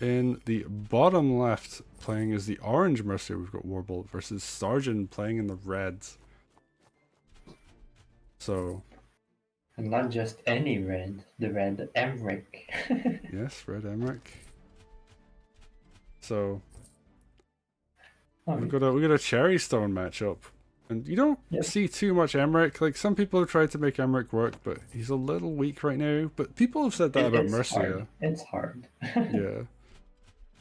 In the bottom left, playing as the orange Mercia, we've got Warble versus Stargen playing in the reds. So, And not just any red, the red Emeric. yes, red Emeric. So, we got a cherry stone matchup. And you don't Yep. see too much Emeric. Like, some people have tried to make Emeric work, but he's a little weak right now. But people have said that about It's Mercia. hard. It's hard. Yeah.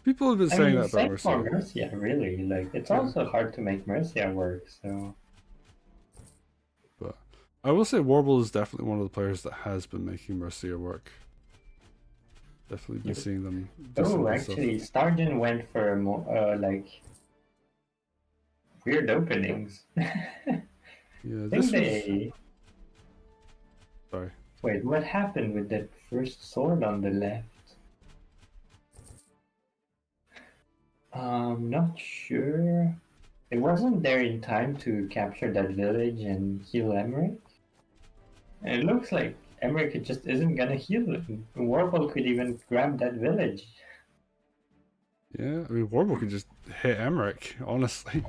People have been I saying mean, that about same for Mercia. Mercia, really. Like, it's Yeah. also hard to make Mercia work, so... But I will say Warble is definitely one of the players that has been making Mercia work. Definitely been Yep. seeing them do some Oh, good stuff. actually, Stargen went for more, like, weird openings. Yeah, I think this was... they... Sorry. Wait, what happened with that first sword on the left? Not sure. It wasn't there in time to capture that village and heal Emeric. And it looks like Emeric just isn't gonna heal it. Warble could even grab that village. Yeah, I mean, Warble could just hit Emeric, honestly.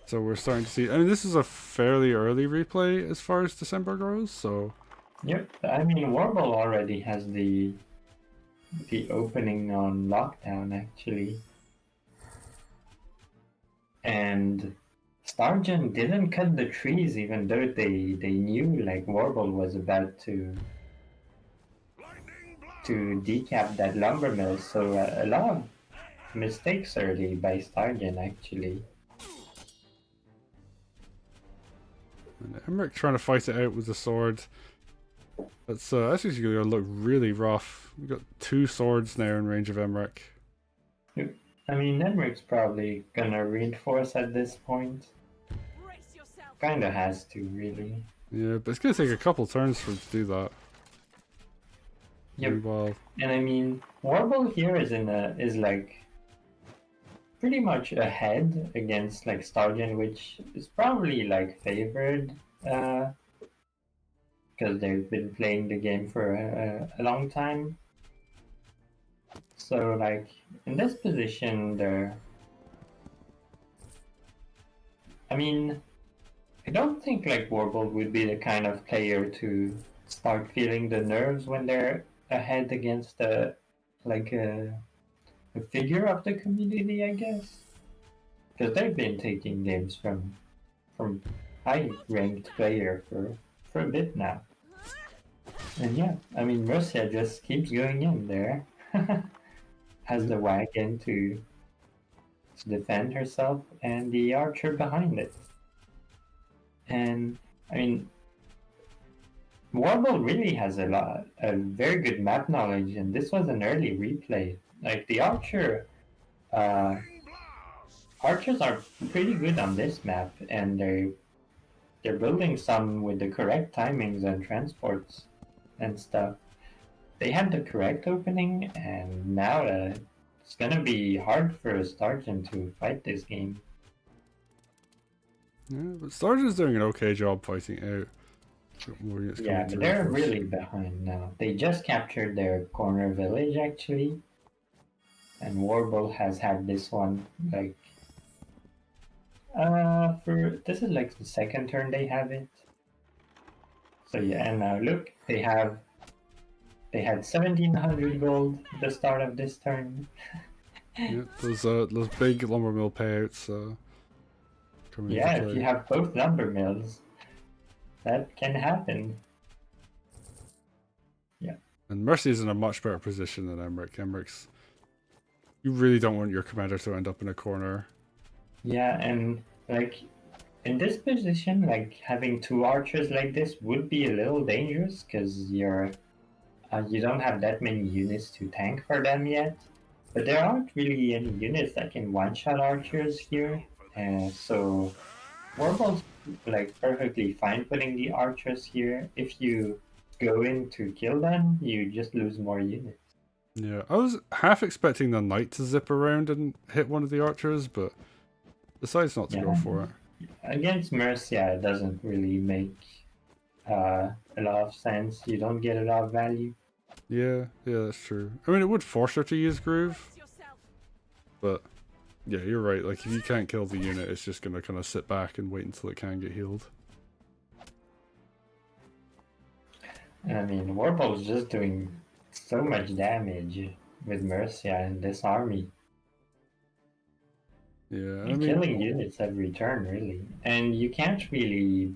So we're starting to see... I mean, this is a fairly early replay as far as December goes, so... Yep, I mean Warble already has the opening on lockdown actually. And Stargen didn't cut the trees even though they knew like Warble was about to decap that lumber mill, so a lot of mistakes early by Stargen actually. And Emeric trying to fight it out with the sword. That's actually going to look really rough. We've got 2 swords now in range of Emeric. I mean, Emeric's probably gonna reinforce at this point. Kinda has to, really. Yeah, but it's going to take a couple turns for him to do that. Yep. Meanwhile, And I mean, Warble here is like pretty much ahead against like Stargen, which is probably like favored because they've been playing the game for a long time. So like in this position, I mean, I don't think like Warble would be the kind of player to start feeling the nerves when they're ahead against like a figure of the community, I guess, because they've been taking games from high ranked player for a bit now. And yeah, I mean Mercia just keeps going in there, has the wagon to defend herself and the archer behind it. And I mean Warble really has a very good map knowledge, and this was an early replay. Like the uh, archers are pretty good on this map, and they're building some with the correct timings and transports and stuff. They had the correct opening, and now it's gonna be hard for Stargen to fight this game. yeah, but Stargen's doing an okay job fighting out. More units Yeah, coming but to they're reinforce. really behind now. They just captured their corner village actually, and Warble has had this one like for this is like the second turn they have it. So yeah, and now look, they had 1700 gold at the start of this turn. Yeah, those big lumber mill payouts coming Yeah, into if you play. have both lumber mills, that can happen. Yeah. And Mercy's in a much better position than Emeric. Emeric's... You really don't want your commander to end up in a corner. Yeah, and like in this position, like having two archers like this would be a little dangerous because you don't have that many units to tank for them yet. But there aren't really any units that can one-shot archers here, and so Warble's like perfectly fine putting the archers here. If you go in to kill them, you just lose more units. Yeah, I was half expecting the knight to zip around and hit one of the archers, but decides not to go Yeah, for it. against Mercia, it doesn't really make a lot of sense. You don't get a lot of value. Yeah, that's true. I mean, it would force her to use Groove, but yeah, you're right. Like, if you can't kill the unit, it's just gonna kind of sit back and wait until it can get healed. I mean, Warble is just doing so much damage with Mercia in this army. Yeah, I You're mean, killing units every turn, really, and you can't really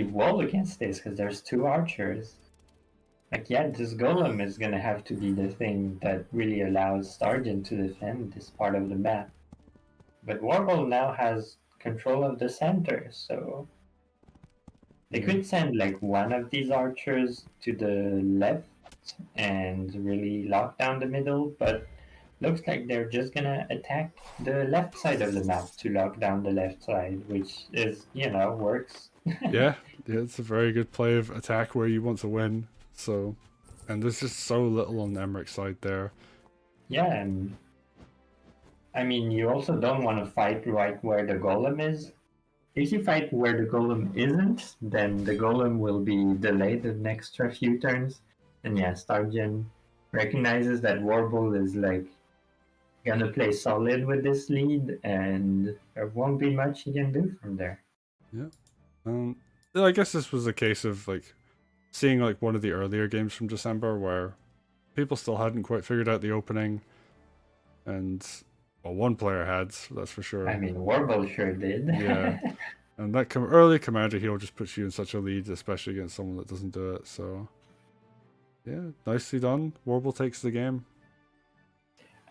wall against this because there's two archers. Like, yeah, this golem is gonna have to be the thing that really allows Stargen to defend this part of the map. But Warble now has control of the center, so they could send like one of these archers to the left and really lock down the middle, but looks like they're just gonna attack the left side of the map to lock down the left side, which is, works. yeah, it's a very good play of attack where you want to win. So, and there's just so little on Emeric's side there. Yeah, and I mean, you also don't want to fight right where the golem is. If you fight where the golem isn't, then the golem will be delayed an extra few turns. And yeah, Stargen recognizes that Warble is like gonna play solid with this lead, and there won't be much he can do from there. Yeah. I guess this was a case of like seeing like one of the earlier games from December where people still hadn't quite figured out the opening, and well, one player had, that's for sure. I mean, Warble sure did. Yeah, and that early commander heal just puts you in such a lead, especially against someone that doesn't do it. So, yeah, nicely done. Warble takes the game.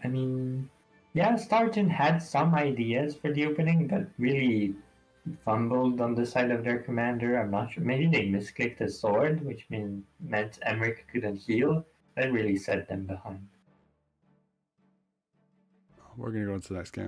I mean, yeah, Stargen had some ideas for the opening, but really fumbled on the side of their commander. I'm not sure. Maybe they misclicked a sword, which meant Emeric couldn't heal. That really set them behind. We're going to go into the next game.